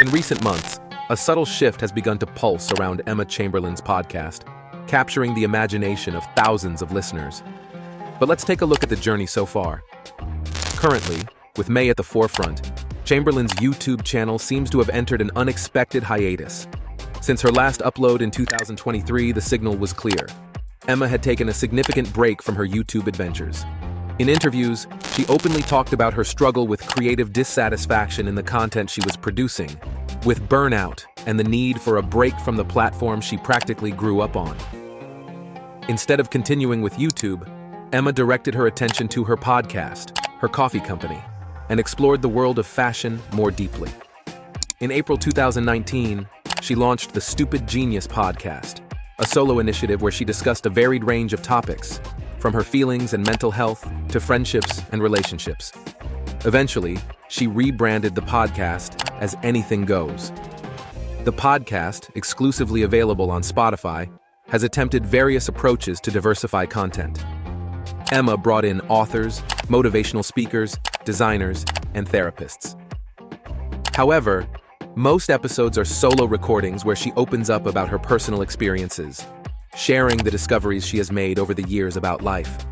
In recent months, a subtle shift has begun to pulse around Emma Chamberlain's podcast, capturing the imagination of thousands of listeners. But let's take a look at the journey so far. Currently, with May at the forefront, Chamberlain's YouTube channel seems to have entered an unexpected hiatus. Since her last upload in 2023, the signal was clear. Emma had taken a significant break from her YouTube adventures. In interviews, she openly talked about her struggle with creative dissatisfaction in the content she was producing, with burnout and the need for a break from the platform she practically grew up on. Instead of continuing with YouTube, Emma directed her attention to her podcast, her coffee company, and explored the world of fashion more deeply. In April 2019, she launched the Stupid Genius podcast, a solo initiative where she discussed a varied range of topics, from her feelings and mental health to friendships and relationships. Eventually, she rebranded the podcast as Anything Goes. The podcast, exclusively available on Spotify, has attempted various approaches to diversify content. Emma brought in authors, motivational speakers, designers, and therapists. However, most episodes are solo recordings where she opens up about her personal experiences, sharing the discoveries she has made over the years about life.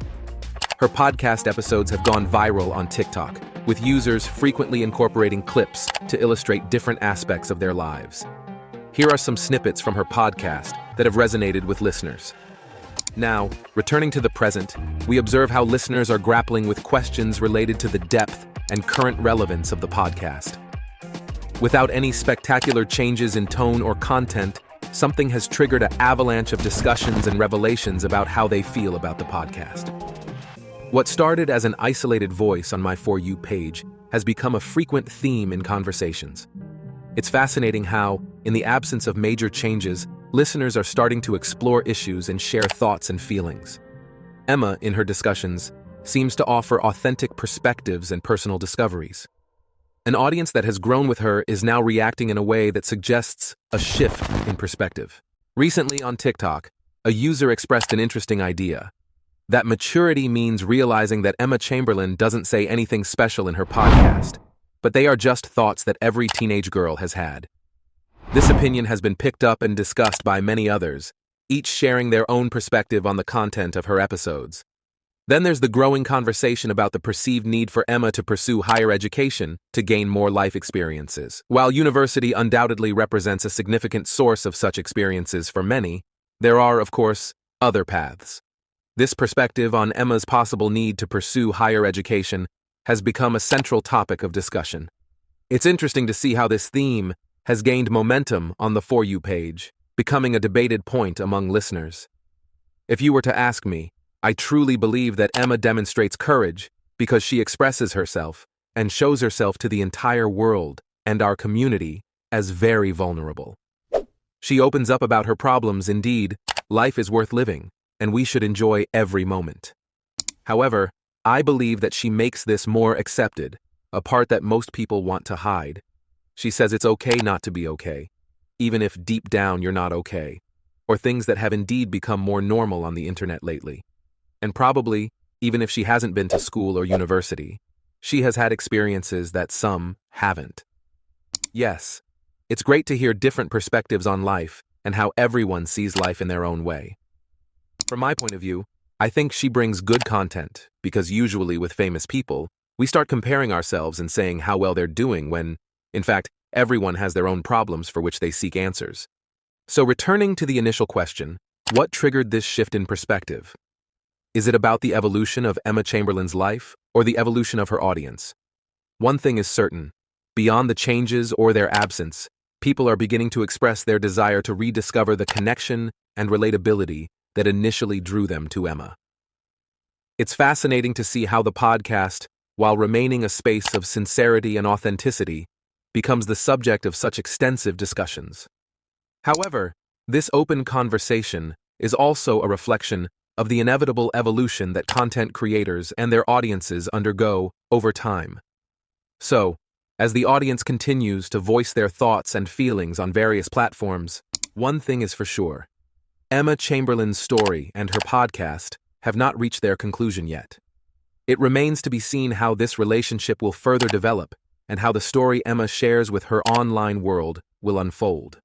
Her podcast episodes have gone viral on TikTok, with users frequently incorporating clips to illustrate different aspects of their lives. Here are some snippets from her podcast that have resonated with listeners. Now, returning to the present, we observe how listeners are grappling with questions related to the depth and current relevance of the podcast. Without any spectacular changes in tone or content, something has triggered an avalanche of discussions and revelations about how they feel about the podcast. What started as an isolated voice on my For You page has become a frequent theme in conversations. It's fascinating how, in the absence of major changes, listeners are starting to explore issues and share thoughts and feelings. Emma, in her discussions, seems to offer authentic perspectives and personal discoveries. An audience that has grown with her is now reacting in a way that suggests a shift in perspective. Recently on TikTok, a user expressed an interesting idea. That maturity means realizing that Emma Chamberlain doesn't say anything special in her podcast, but they are just thoughts that every teenage girl has had. This opinion has been picked up and discussed by many others, each sharing their own perspective on the content of her episodes. Then there's the growing conversation about the perceived need for Emma to pursue higher education to gain more life experiences. While university undoubtedly represents a significant source of such experiences for many, there are, of course, other paths. This perspective on Emma's possible need to pursue higher education has become a central topic of discussion. It's interesting to see how this theme has gained momentum on the For You page, becoming a debated point among listeners. If you were to ask me, I truly believe that Emma demonstrates courage because she expresses herself and shows herself to the entire world and our community as very vulnerable. She opens up about her problems. Indeed, life is worth living, and we should enjoy every moment. However, I believe that she makes this more accepted, a part that most people want to hide. She says it's okay not to be okay, even if deep down you're not okay, or things that have indeed become more normal on the internet lately. And probably, even if she hasn't been to school or university, she has had experiences that some haven't. Yes, it's great to hear different perspectives on life and how everyone sees life in their own way. From my point of view, I think she brings good content because usually with famous people, we start comparing ourselves and saying how well they're doing when, in fact, everyone has their own problems for which they seek answers. So returning to the initial question, what triggered this shift in perspective? Is it about the evolution of Emma Chamberlain's life or the evolution of her audience? One thing is certain, beyond the changes or their absence, people are beginning to express their desire to rediscover the connection and relatability that initially drew them to Emma. It's fascinating to see how the podcast, while remaining a space of sincerity and authenticity, becomes the subject of such extensive discussions. However, this open conversation is also a reflection of the inevitable evolution that content creators and their audiences undergo over time. So, as the audience continues to voice their thoughts and feelings on various platforms, one thing is for sure. Emma Chamberlain's story and her podcast have not reached their conclusion yet. It remains to be seen how this relationship will further develop and how the story Emma shares with her online world will unfold.